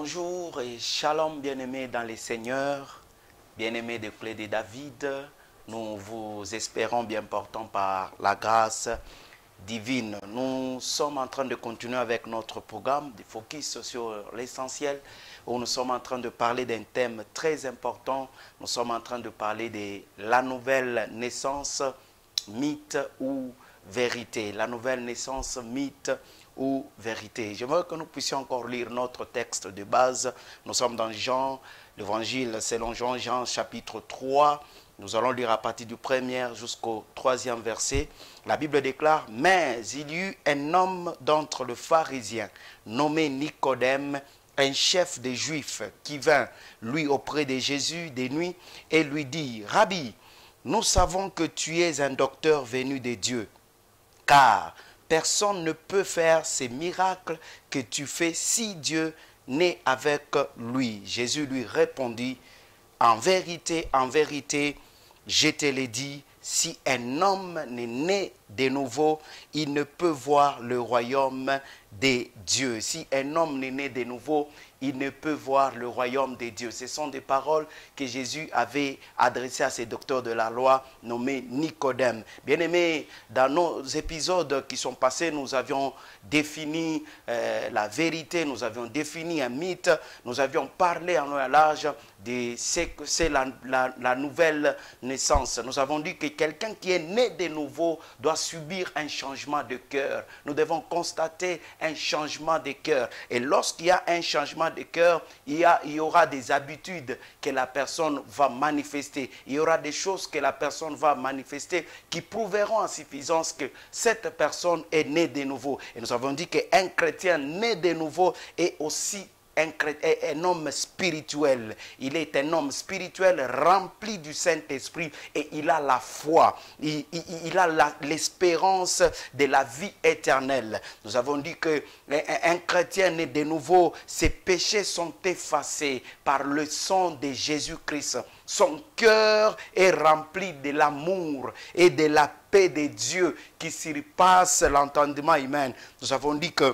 Bonjour et shalom bien-aimés dans les Seigneurs, bien-aimés de Clé de David. Nous vous espérons bien portants par la grâce divine. Nous sommes en train de continuer avec notre programme de focus sur l'essentiel, où nous sommes en train de parler d'un thème très important. Nous sommes en train de parler de la nouvelle naissance, mythe ou vérité. La nouvelle naissance, mythe ou vérité. J'aimerais que nous puissions encore lire notre texte de base. Nous sommes dans Jean, l'évangile selon Jean, Jean chapitre 3. Nous allons lire à partir du 1er jusqu'au 3e verset. La Bible déclare: « Mais il y eut un homme d'entre les pharisiens, nommé Nicodème, un chef des Juifs, qui vint, lui, auprès de Jésus de nuit, et lui dit: Rabbi, nous savons que tu es un docteur venu de Dieu, car personne ne peut faire ces miracles que tu fais si Dieu n'est avec lui. » Jésus lui répondit: « en vérité, je te l'ai dit, si un homme n'est né de nouveau, il ne peut voir le royaume des dieux. » Si un homme n'est né de nouveau, il ne peut voir le royaume des dieux. Ce sont des paroles que Jésus avait adressées à ces docteurs de la loi nommés Nicodème. Bien-aimés, dans nos épisodes qui sont passés, nous avions défini la vérité, nous avions défini un mythe, nous avions parlé en long et large de ce que c'est la nouvelle naissance. Nous avons dit que quelqu'un qui est né de nouveau doit subir un changement de cœur. Nous devons constater un changement de cœur. Et lorsqu'il y a un changement de cœur, il y aura des habitudes que la personne va manifester. Il y aura des choses que la personne va manifester qui prouveront en suffisance que cette personne est née de nouveau. Et nous avons dit qu'un chrétien né de nouveau est aussi un homme spirituel. Il est un homme spirituel rempli du Saint-Esprit et il a la foi. Il a l'espérance de la vie éternelle. Nous avons dit qu'un chrétien né de nouveau, ses péchés sont effacés par le sang de Jésus-Christ. Son cœur est rempli de l'amour et de la paix de Dieu qui surpasse l'entendement humain. Nous avons dit que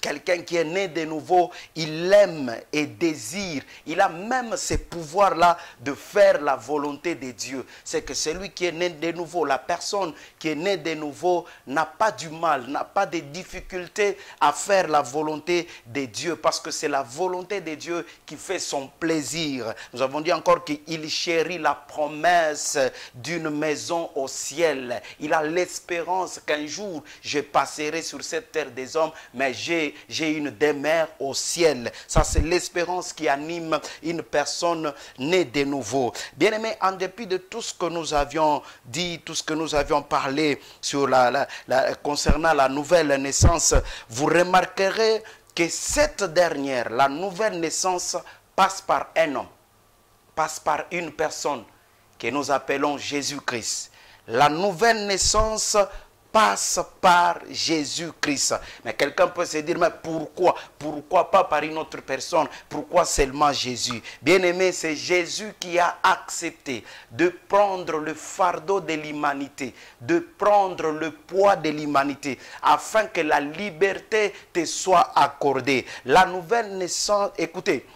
quelqu'un qui est né de nouveau, il aime et désire. Il a même ce pouvoir-là de faire la volonté de Dieu. C'est que celui qui est né de nouveau, la personne qui est née de nouveau, n'a pas du mal, n'a pas de difficulté à faire la volonté de Dieu. Parce que c'est la volonté de Dieu qui fait son plaisir. Nous avons dit encore qu'il chérit la promesse d'une maison au ciel. Il a l'espérance qu'un jour, je passerai sur cette terre des hommes, mais j'ai une demeure au ciel. Ça, c'est l'espérance qui anime une personne née de nouveau. Bien-aimés, en dépit de tout ce que nous avions dit, tout ce que nous avions parlé sur concernant la nouvelle naissance, vous remarquerez que cette dernière, la nouvelle naissance, passe par un homme, passe par une personne que nous appelons Jésus-Christ. La nouvelle naissance passe par Jésus-Christ. Mais quelqu'un peut se dire, mais pourquoi? Pourquoi pas par une autre personne? Pourquoi seulement Jésus? Bien-aimé, c'est Jésus qui a accepté de prendre le fardeau de l'humanité, de prendre le poids de l'humanité, afin que la liberté te soit accordée. La nouvelle naissance, écoutez,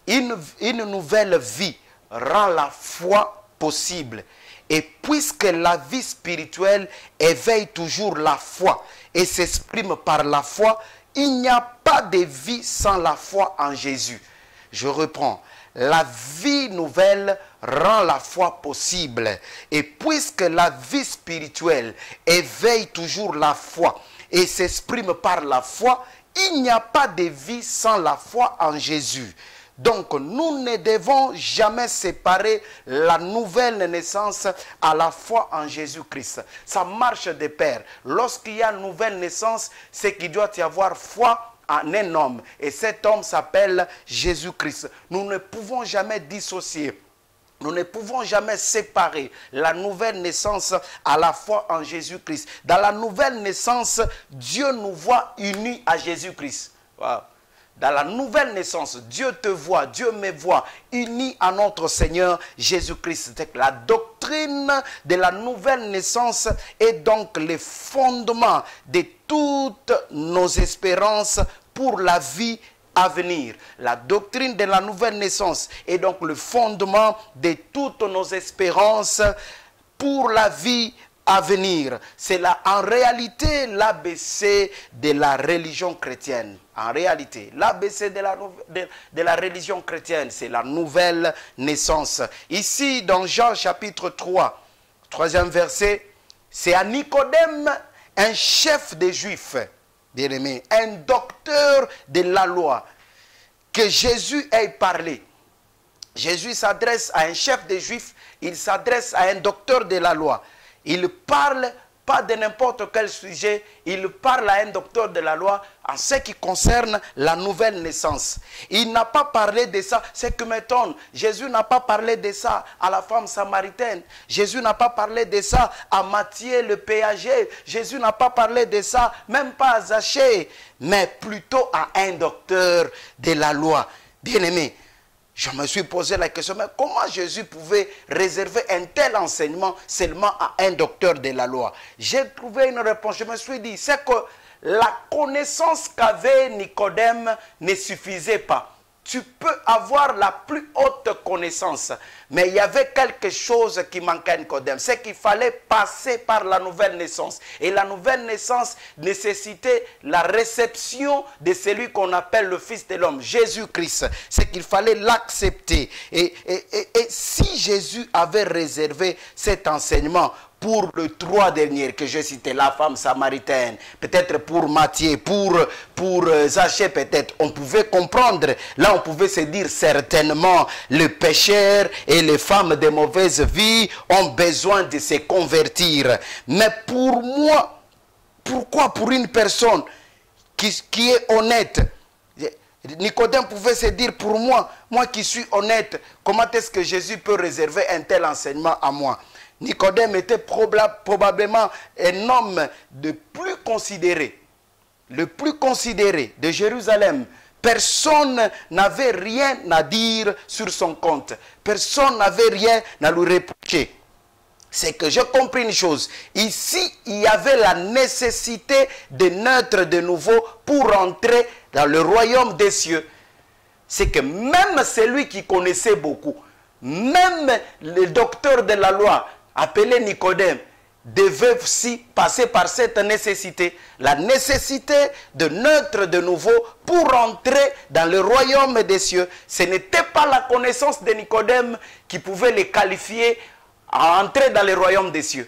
une nouvelle vie rend la foi possible. Et puisque la vie spirituelle éveille toujours la foi et s'exprime par la foi, il n'y a pas de vie sans la foi en Jésus. Je reprends. La vie nouvelle rend la foi possible. Et puisque la vie spirituelle éveille toujours la foi et s'exprime par la foi, il n'y a pas de vie sans la foi en Jésus. Donc, nous ne devons jamais séparer la nouvelle naissance à la foi en Jésus-Christ. Ça marche de pair. Lorsqu'il y a une nouvelle naissance, c'est qu'il doit y avoir foi en un homme. Et cet homme s'appelle Jésus-Christ. Nous ne pouvons jamais dissocier. Nous ne pouvons jamais séparer la nouvelle naissance à la foi en Jésus-Christ. Dans la nouvelle naissance, Dieu nous voit unis à Jésus-Christ. Wow. Dans la nouvelle naissance, Dieu te voit, Dieu me voit, unis à notre Seigneur Jésus-Christ. La doctrine de la nouvelle naissance est donc le fondement de toutes nos espérances pour la vie à venir. La doctrine de la nouvelle naissance est donc le fondement de toutes nos espérances pour la vie à venir. C'est en réalité l'ABC de la religion chrétienne. En réalité, l'ABC de la religion chrétienne, c'est la nouvelle naissance. Ici, dans Jean chapitre 3, 3e verset, c'est à Nicodème, un chef des Juifs, bien-aimé, un docteur de la loi, que Jésus ait parlé. Jésus s'adresse à un chef des Juifs, il s'adresse à un docteur de la loi. Il parle pas de n'importe quel sujet, il parle à un docteur de la loi en ce qui concerne la nouvelle naissance. Il n'a pas parlé de ça, c'est que m'étonne. Jésus n'a pas parlé de ça à la femme samaritaine. Jésus n'a pas parlé de ça à Matthieu le péager. Jésus n'a pas parlé de ça, même pas à Zachée, mais plutôt à un docteur de la loi. Bien-aimé, je me suis posé la question, mais comment Jésus pouvait réserver un tel enseignement seulement à un docteur de la loi? J'ai trouvé une réponse, je me suis dit, c'est que la connaissance qu'avait Nicodème ne suffisait pas. Tu peux avoir la plus haute connaissance, mais il y avait quelque chose qui manquait à Nicodème, c'est qu'il fallait passer par la nouvelle naissance. Et la nouvelle naissance nécessitait la réception de celui qu'on appelle le Fils de l'homme, Jésus-Christ. C'est qu'il fallait l'accepter. Et si Jésus avait réservé cet enseignement pour les trois derniers que j'ai cités, la femme samaritaine, peut-être pour Matthieu, pour Zachée peut-être, on pouvait comprendre. Là, on pouvait se dire certainement, les pécheurs et les femmes de mauvaise vie ont besoin de se convertir. Mais pour moi, pourquoi pour une personne qui est honnête, Nicodème pouvait se dire, pour moi qui suis honnête, comment est-ce que Jésus peut réserver un tel enseignement à moi? Nicodème était probablement un homme le plus considéré de Jérusalem. Personne n'avait rien à dire sur son compte. Personne n'avait rien à lui reprocher. C'est que j'ai compris une chose. Ici, il y avait la nécessité de naître de nouveau pour entrer dans le royaume des cieux. C'est que même celui qui connaissait beaucoup, même le docteur de la loi, appelé Nicodème, devait aussi passer par cette nécessité. La nécessité de naître de nouveau pour entrer dans le royaume des cieux. Ce n'était pas la connaissance de Nicodème qui pouvait les qualifier à entrer dans le royaume des cieux.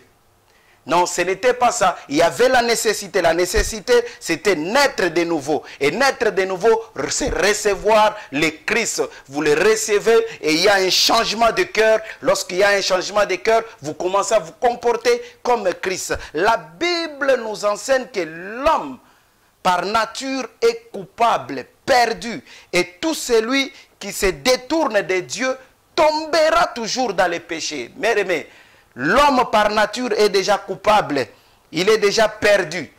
Non, ce n'était pas ça. Il y avait la nécessité. La nécessité, c'était naître de nouveau. Et naître de nouveau, c'est recevoir le Christ. Vous le recevez et il y a un changement de cœur. Lorsqu'il y a un changement de cœur, vous commencez à vous comporter comme Christ. La Bible nous enseigne que l'homme, par nature, est coupable, perdu. Et tout celui qui se détourne de Dieu tombera toujours dans les péchés. Mes amis, l'homme par nature est déjà coupable, il est déjà perdu.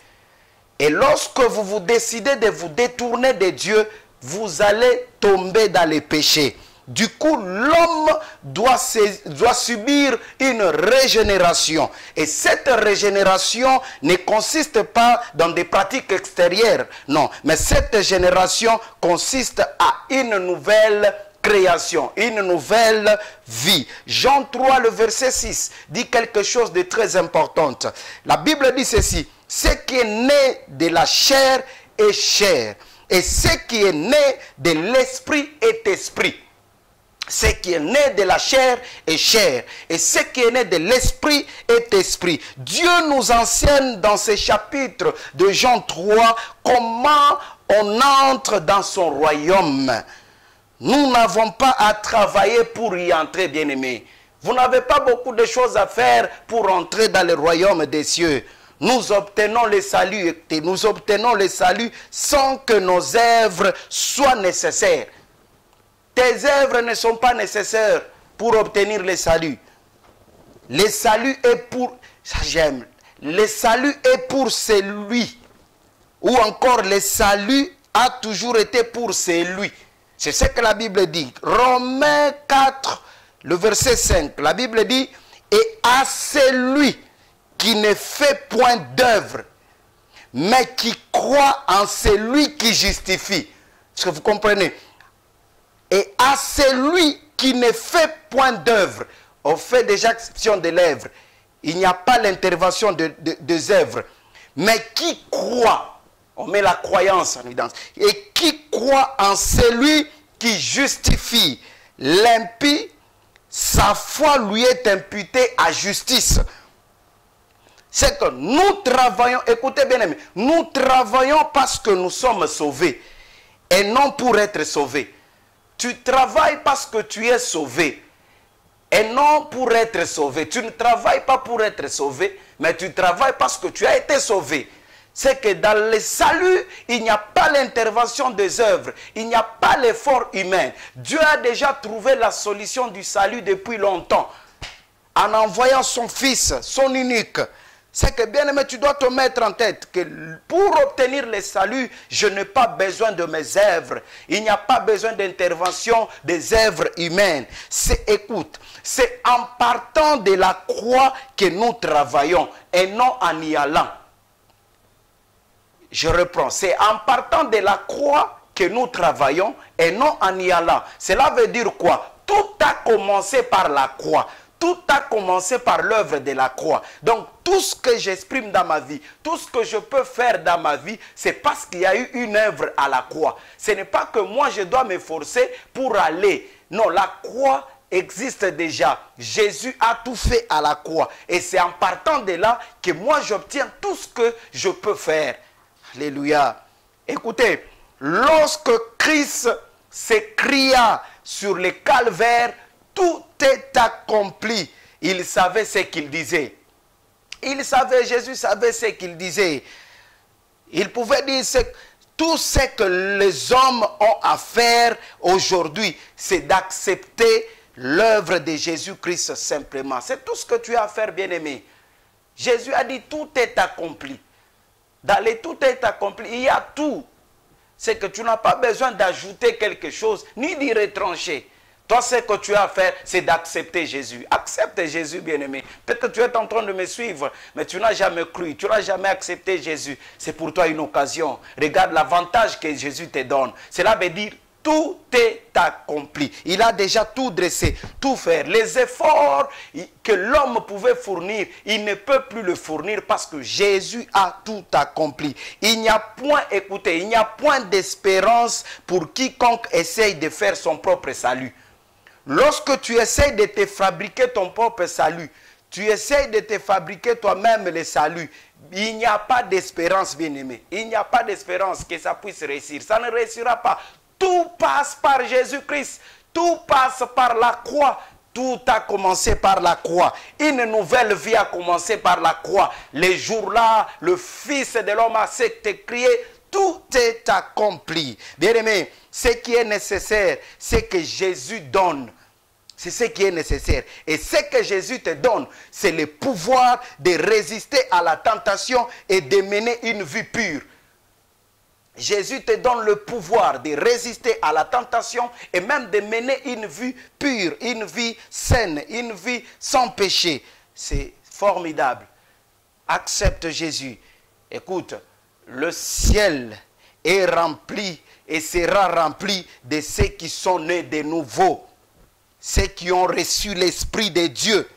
Et lorsque vous vous décidez de vous détourner de Dieu, vous allez tomber dans les péchés. Du coup, l'homme doit subir une régénération. Et cette régénération ne consiste pas dans des pratiques extérieures. Non, mais cette génération consiste à une nouvelle création, une nouvelle vie. Jean 3, le verset 6, dit quelque chose de très important. La Bible dit ceci: ce qui est né de la chair est chair, et ce qui est né de l'esprit est esprit. Ce qui est né de la chair est chair, et ce qui est né de l'esprit est esprit. Dieu nous enseigne dans ce chapitre de Jean 3 comment on entre dans son royaume. Nous n'avons pas à travailler pour y entrer, bien-aimés. Vous n'avez pas beaucoup de choses à faire pour entrer dans le royaume des cieux. Nous obtenons le salut, et nous obtenons le salut sans que nos œuvres soient nécessaires. Tes œuvres ne sont pas nécessaires pour obtenir le salut. Le salut est pour, ça j'aime, le salut est pour celui, ou encore le salut a toujours été pour celui. C'est ce que la Bible dit. Romains 4, le verset 5. La Bible dit, et à celui qui ne fait point d'œuvre, mais qui croit en celui qui justifie. Est-ce que vous comprenez? Et à celui qui ne fait point d'œuvre, on fait déjà exception des lèvres. Il n'y a pas l'intervention des œuvres. Mais qui croit, on met la croyance en évidence, et qui croit en celui qui justifie l'impie, sa foi lui est imputée à justice. C'est que nous travaillons, écoutez bien aimé, nous travaillons parce que nous sommes sauvés et non pour être sauvés. Tu travailles parce que tu es sauvé et non pour être sauvé. Tu ne travailles pas pour être sauvé, mais tu travailles parce que tu as été sauvé. C'est que dans le salut, il n'y a pas l'intervention des œuvres, il n'y a pas l'effort humain. Dieu a déjà trouvé la solution du salut depuis longtemps, en envoyant son Fils, son unique. C'est que, bien aimé, tu dois te mettre en tête que pour obtenir le salut, je n'ai pas besoin de mes œuvres. Il n'y a pas besoin d'intervention des œuvres humaines. Écoute, c'est en partant de la croix que nous travaillons et non en y allant. Je reprends, c'est en partant de la croix que nous travaillons et non en y allant. Cela veut dire quoi? Tout a commencé par la croix. Tout a commencé par l'œuvre de la croix. Donc, tout ce que j'exprime dans ma vie, tout ce que je peux faire dans ma vie, c'est parce qu'il y a eu une œuvre à la croix. Ce n'est pas que moi, je dois m'efforcer pour aller. Non, la croix existe déjà. Jésus a tout fait à la croix. Et c'est en partant de là que moi, j'obtiens tout ce que je peux faire. Alléluia. Écoutez, lorsque Christ s'écria sur le calvaire, tout est accompli. Il savait ce qu'il disait. Il savait, Jésus savait ce qu'il disait. Il pouvait dire tout ce que les hommes ont à faire aujourd'hui, c'est d'accepter l'œuvre de Jésus-Christ simplement. C'est tout ce que tu as à faire, bien-aimé. Jésus a dit tout est accompli. Dans les tout est accompli, il y a tout. C'est que tu n'as pas besoin d'ajouter quelque chose, ni d'y retrancher. Toi, ce que tu as à faire, c'est d'accepter Jésus. Accepte Jésus, bien-aimé. Peut-être que tu es en train de me suivre, mais tu n'as jamais cru, tu n'as jamais accepté Jésus. C'est pour toi une occasion. Regarde l'avantage que Jésus te donne. Cela veut dire, tout est accompli. Il a déjà tout dressé, tout fait. Les efforts que l'homme pouvait fournir, il ne peut plus le fournir parce que Jésus a tout accompli. Il n'y a point, écoutez, il n'y a point d'espérance pour quiconque essaye de faire son propre salut. Lorsque tu essayes de te fabriquer ton propre salut, tu essayes de te fabriquer toi-même le salut, il n'y a pas d'espérance, bien-aimé. Il n'y a pas d'espérance que ça puisse réussir. Ça ne réussira pas. Tout passe par Jésus-Christ. Tout passe par la croix. Tout a commencé par la croix. Une nouvelle vie a commencé par la croix. Les jours-là, le Fils de l'homme a s'écrié, tout est accompli. Bien-aimé, ce qui est nécessaire, c'est que Jésus donne. C'est ce qui est nécessaire. Et ce que Jésus te donne, c'est le pouvoir de résister à la tentation et de mener une vie pure. Jésus te donne le pouvoir de résister à la tentation et même de mener une vie pure, une vie saine, une vie sans péché. C'est formidable. Accepte Jésus. Écoute, le ciel est rempli et sera rempli de ceux qui sont nés de nouveau. Ceux qui ont reçu l'Esprit de Dieu.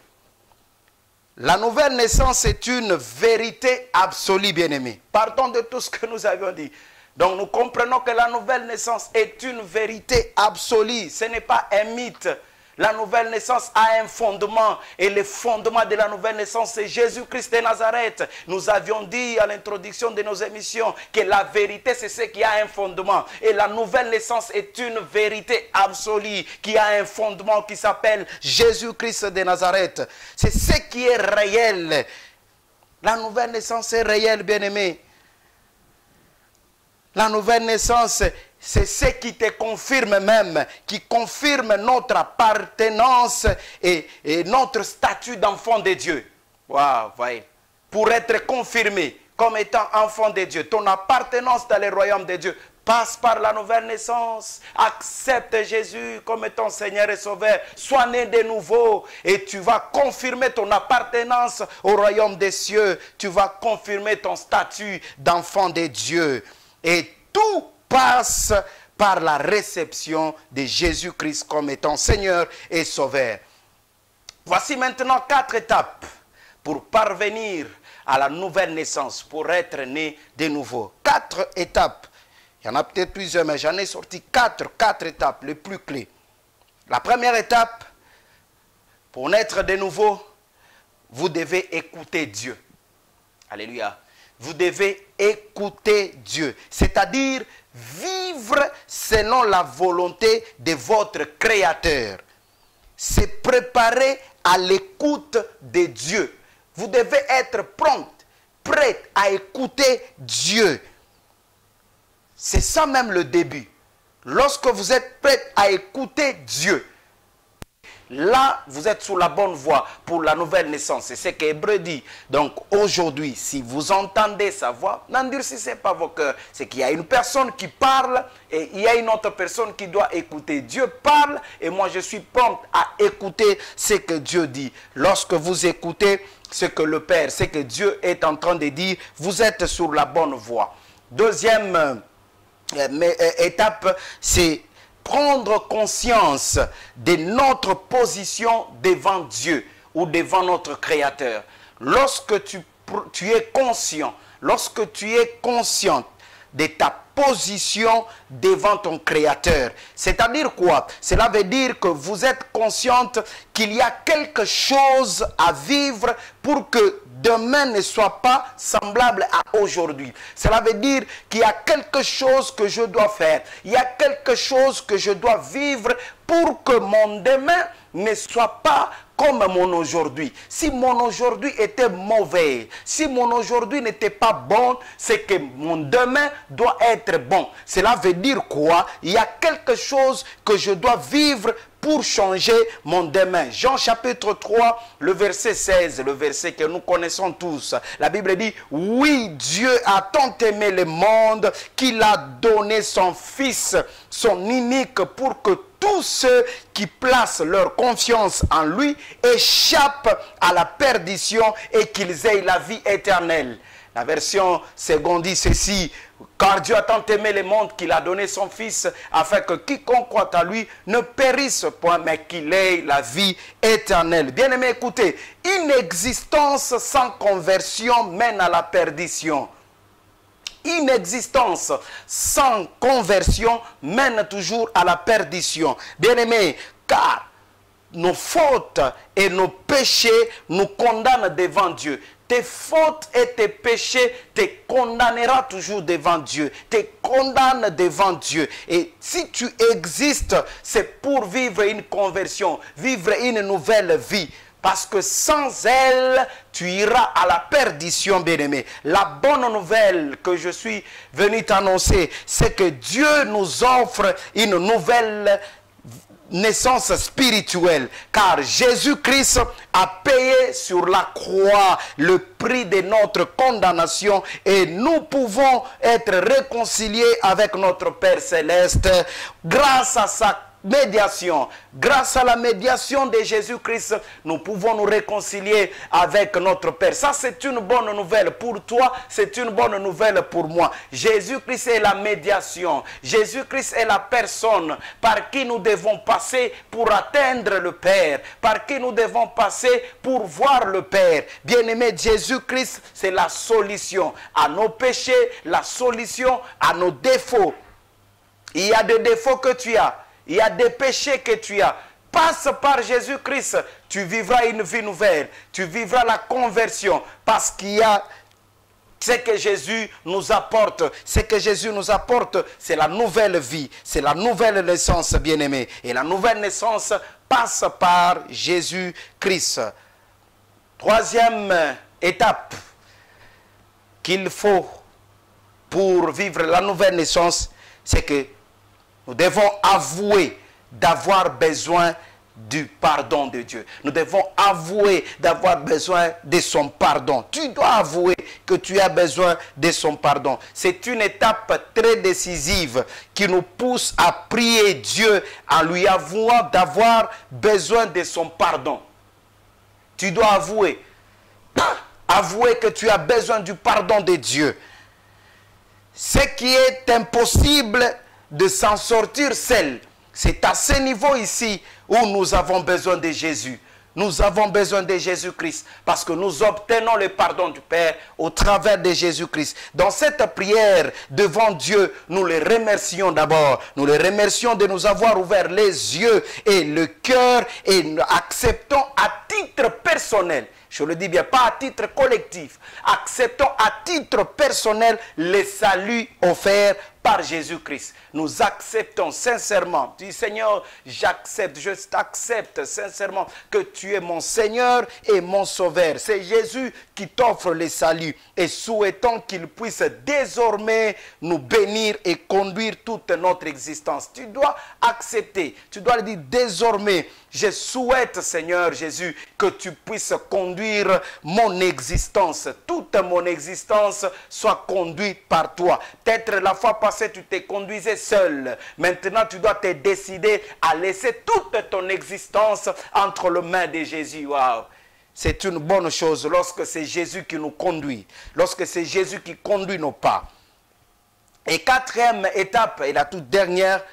La nouvelle naissance est une vérité absolue, bien-aimés. Partons de tout ce que nous avions dit. Donc nous comprenons que la nouvelle naissance est une vérité absolue. Ce n'est pas un mythe. La nouvelle naissance a un fondement. Et le fondement de la nouvelle naissance, c'est Jésus-Christ de Nazareth. Nous avions dit à l'introduction de nos émissions que la vérité, c'est ce qui a un fondement. Et la nouvelle naissance est une vérité absolue qui a un fondement qui s'appelle Jésus-Christ de Nazareth. C'est ce qui est réel. La nouvelle naissance est réelle, bien-aimé. La nouvelle naissance, c'est ce qui te confirme même, qui confirme notre appartenance et notre statut d'enfant de Dieu. Waouh, voyez. Pour être confirmé comme étant enfant de Dieu, ton appartenance dans le royaume de Dieu passe par la nouvelle naissance. Accepte Jésus comme ton Seigneur et Sauveur. Sois né de nouveau et tu vas confirmer ton appartenance au royaume des cieux. Tu vas confirmer ton statut d'enfant de Dieu. Et tout passe par la réception de Jésus-Christ comme étant Seigneur et Sauveur. Voici maintenant 4 étapes pour parvenir à la nouvelle naissance, pour être né de nouveau. 4 étapes. Il y en a peut-être plusieurs, mais j'en ai sorti 4 étapes les plus clés. La première étape, pour naître de nouveau, vous devez écouter Dieu. Alléluia. Vous devez écouter Dieu, c'est-à-dire vivre selon la volonté de votre Créateur. C'est préparer à l'écoute de Dieu. Vous devez être prête à écouter Dieu. C'est ça même le début. Lorsque vous êtes prête à écouter Dieu, là, vous êtes sur la bonne voie pour la nouvelle naissance. C'est ce qu'Hébreu dit. Donc, aujourd'hui, si vous entendez sa voix, n'endurcissez pas vos cœurs. C'est qu'il y a une personne qui parle et il y a une autre personne qui doit écouter. Dieu parle et moi, je suis prompte à écouter ce que Dieu dit. Lorsque vous écoutez ce que le Père, ce que Dieu est en train de dire, vous êtes sur la bonne voie. Deuxième étape, c'est prendre conscience de notre position devant Dieu ou devant notre Créateur. Lorsque tu es conscient, lorsque tu es consciente de ta position devant ton Créateur. C'est-à-dire quoi? Cela veut dire que vous êtes consciente qu'il y a quelque chose à vivre pour que demain ne soit pas semblable à aujourd'hui. Cela veut dire qu'il y a quelque chose que je dois faire. Il y a quelque chose que je dois vivre pour que mon demain ne soit pas comme mon aujourd'hui. Si mon aujourd'hui était mauvais, si mon aujourd'hui n'était pas bon, c'est que mon demain doit être bon. Cela veut dire quoi? Il y a quelque chose que je dois vivre pour changer mon demain. Jean chapitre 3, le verset 16, le verset que nous connaissons tous. La Bible dit, oui, Dieu a tant aimé le monde qu'il a donné son Fils, son unique, pour que tous ceux qui placent leur confiance en lui échappent à la perdition et qu'ils aient la vie éternelle. La version seconde dit ceci: car Dieu a tant aimé le monde qu'il a donné son Fils, afin que quiconque croit à lui ne périsse point, mais qu'il ait la vie éternelle. Bien-aimés, écoutez, une existence sans conversion mène à la perdition. Une existence sans conversion mène toujours à la perdition. Bien-aimés, car nos fautes et nos péchés nous condamnent devant Dieu. Tes fautes et tes péchés te condamnera toujours devant Dieu. Te condamnent devant Dieu. Et si tu existes, c'est pour vivre une conversion, vivre une nouvelle vie. Parce que sans elle, tu iras à la perdition, bien-aimé. La bonne nouvelle que je suis venu t'annoncer, c'est que Dieu nous offre une nouvelle naissance spirituelle, car Jésus-Christ a payé sur la croix le prix de notre condamnation et nous pouvons être réconciliés avec notre Père Céleste grâce à sa médiation. Grâce à la médiation de Jésus-Christ, nous pouvons nous réconcilier avec notre Père. Ça, c'est une bonne nouvelle pour toi, c'est une bonne nouvelle pour moi. Jésus-Christ est la médiation. Jésus-Christ est la personne par qui nous devons passer pour atteindre le Père, par qui nous devons passer pour voir le Père. Bien-aimé, Jésus-Christ, c'est la solution à nos péchés, la solution à nos défauts. Il y a des défauts que tu as. Il y a des péchés que tu as. Passe par Jésus-Christ, tu vivras une vie nouvelle. Tu vivras la conversion parce qu'il y a ce que Jésus nous apporte. Ce que Jésus nous apporte, c'est la nouvelle vie. C'est la nouvelle naissance, bien-aimé. Et la nouvelle naissance passe par Jésus-Christ. Troisième étape qu'il faut pour vivre la nouvelle naissance, c'est que nous devons avouer d'avoir besoin du pardon de Dieu. Nous devons avouer d'avoir besoin de son pardon. Tu dois avouer que tu as besoin de son pardon. C'est une étape très décisive qui nous pousse à prier Dieu en lui avouant d'avoir besoin de son pardon. Tu dois avouer. Avouer que tu as besoin du pardon de Dieu. Ce qui est impossible de s'en sortir seul. C'est à ce niveau ici où nous avons besoin de Jésus. Nous avons besoin de Jésus-Christ parce que nous obtenons le pardon du Père au travers de Jésus-Christ. Dans cette prière devant Dieu, nous les remercions d'abord. Nous les remercions de nous avoir ouvert les yeux et le cœur et nous acceptons à titre personnel. Je le dis bien, pas à titre collectif. Acceptons à titre personnel le salut offert par Jésus-Christ. Nous acceptons sincèrement. Tu dis, Seigneur, j'accepte, je t'accepte sincèrement que tu es mon Seigneur et mon Sauveur. C'est Jésus qui t'offre le salut. Et souhaitons qu'il puisse désormais nous bénir et conduire toute notre existence. Tu dois accepter. Tu dois le dire désormais. Je souhaite, Seigneur Jésus, que tu puisses conduire mon existence. Toute mon existence soit conduite par toi. Peut-être la fois passée, tu t'es conduisais seul. Maintenant, tu dois te décider à laisser toute ton existence entre les mains de Jésus. Wow. C'est une bonne chose lorsque c'est Jésus qui nous conduit. Lorsque c'est Jésus qui conduit nos pas. Et quatrième étape, et la toute dernière,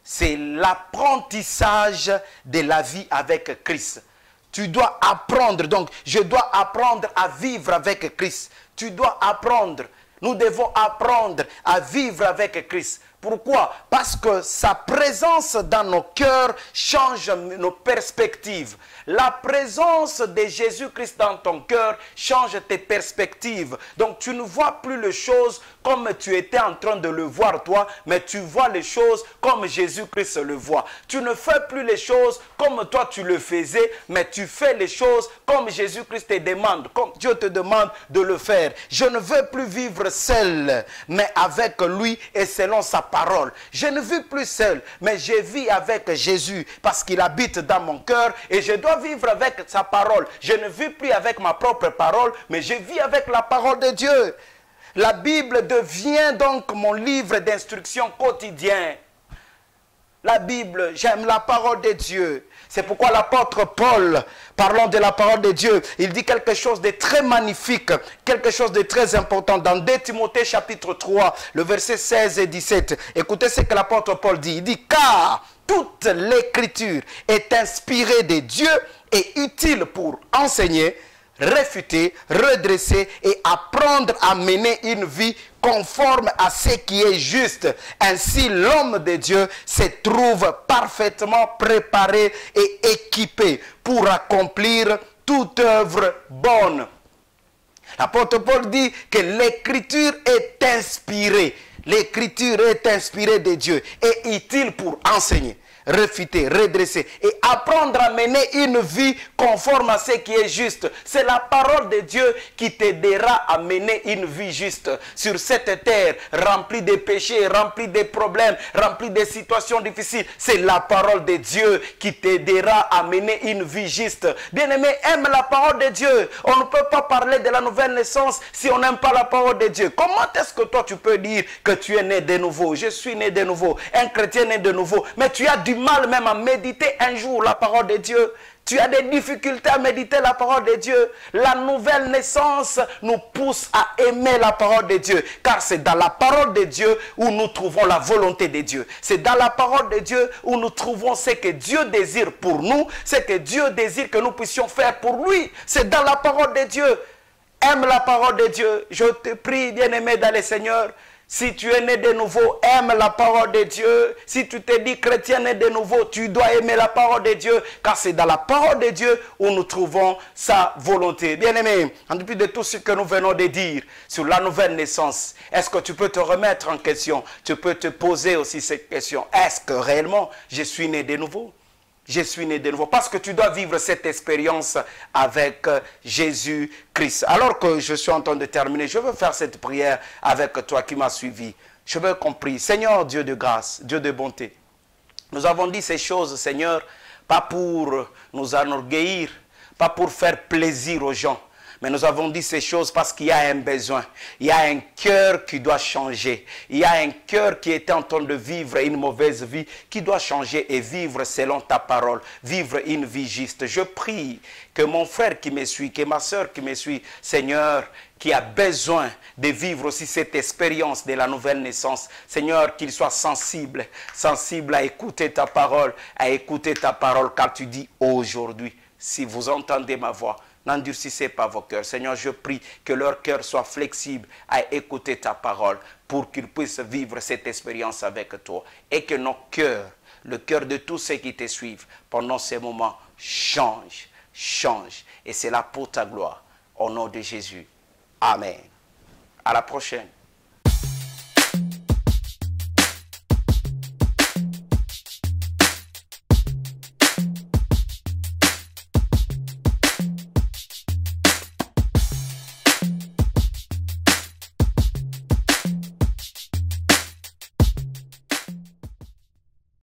c'est l'apprentissage de la vie avec Christ. Tu dois apprendre, donc je dois apprendre à vivre avec Christ. Tu dois apprendre, nous devons apprendre à vivre avec Christ. Pourquoi? Parce que sa présence dans nos cœurs change nos perspectives. La présence de Jésus-Christ dans ton cœur change tes perspectives. Donc tu ne vois plus les choses comme tu étais en train de le voir toi, mais tu vois les choses comme Jésus-Christ le voit. Tu ne fais plus les choses comme toi tu le faisais, mais tu fais les choses comme Jésus-Christ te demande, comme Dieu te demande de le faire. Je ne veux plus vivre seul, mais avec lui et selon sa parole. Je ne vis plus seul, mais je vis avec Jésus parce qu'il habite dans mon cœur et je dois vivre avec sa parole. Je ne vis plus avec ma propre parole, mais je vis avec la parole de Dieu. La Bible devient donc mon livre d'instruction quotidien. La Bible, j'aime la parole de Dieu. C'est pourquoi l'apôtre Paul, parlant de la parole de Dieu, il dit quelque chose de très magnifique, quelque chose de très important. Dans 2 Timothée chapitre 3, le verset 16 et 17. Écoutez ce que l'apôtre Paul dit. Il dit, car toute l'écriture est inspirée de Dieu et utile pour enseigner, réfuter, redresser et apprendre à mener une vie conforme à ce qui est juste. Ainsi, l'homme de Dieu se trouve parfaitement préparé et équipé pour accomplir toute œuvre bonne. L'apôtre Paul dit que l'écriture est inspirée. L'écriture est inspirée de Dieu et utile pour enseigner, réfuter, redresser et apprendre à mener une vie conforme à ce qui est juste. C'est la parole de Dieu qui t'aidera à mener une vie juste sur cette terre remplie de péchés, remplie de problèmes, remplie de situations difficiles. C'est la parole de Dieu qui t'aidera à mener une vie juste. Bien-aimé, aime la parole de Dieu. On ne peut pas parler de la nouvelle naissance si on n'aime pas la parole de Dieu. Comment est-ce que toi tu peux dire que tu es né de nouveau? Je suis né de nouveau, un chrétien né de nouveau, mais tu as du mal même à méditer un jour la parole de Dieu. Tu as des difficultés à méditer la parole de Dieu. La nouvelle naissance nous pousse à aimer la parole de Dieu. Car c'est dans la parole de Dieu où nous trouvons la volonté de Dieu. C'est dans la parole de Dieu où nous trouvons ce que Dieu désire pour nous. Ce que Dieu désire que nous puissions faire pour lui. C'est dans la parole de Dieu. Aime la parole de Dieu. Je te prie, bien-aimé dans le Seigneur. Si tu es né de nouveau, aime la parole de Dieu. Si tu te dis chrétien né de nouveau, tu dois aimer la parole de Dieu. Car c'est dans la parole de Dieu où nous trouvons sa volonté. Bien-aimé, en dépit de tout ce que nous venons de dire sur la nouvelle naissance, est-ce que tu peux te remettre en question? Tu peux te poser aussi cette question. Est-ce que réellement je suis né de nouveau? Je suis né de nouveau. Parce que tu dois vivre cette expérience avec Jésus-Christ. Alors que je suis en train de terminer, je veux faire cette prière avec toi qui m'as suivi. Je veux qu'on prie. Seigneur, Dieu de grâce, Dieu de bonté. Nous avons dit ces choses, Seigneur, pas pour nous enorgueillir, pas pour faire plaisir aux gens, Mais nous avons dit ces choses parce qu'il y a un besoin. Il y a un cœur qui doit changer. Il y a un cœur qui était en train de vivre une mauvaise vie, qui doit changer et vivre selon ta parole. Vivre une vie juste. Je prie que mon frère qui me suit, que ma soeur qui me suit, Seigneur, qui a besoin de vivre aussi cette expérience de la nouvelle naissance. Seigneur, qu'il soit sensible à écouter ta parole, car tu dis aujourd'hui, si vous entendez ma voix, n'endurcissez pas vos cœurs. Seigneur, je prie que leur cœur soit flexible à écouter ta parole pour qu'ils puissent vivre cette expérience avec toi. Et que nos cœurs, le cœur de tous ceux qui te suivent pendant ces moments, change. Et c'est là pour ta gloire. Au nom de Jésus. Amen. À la prochaine.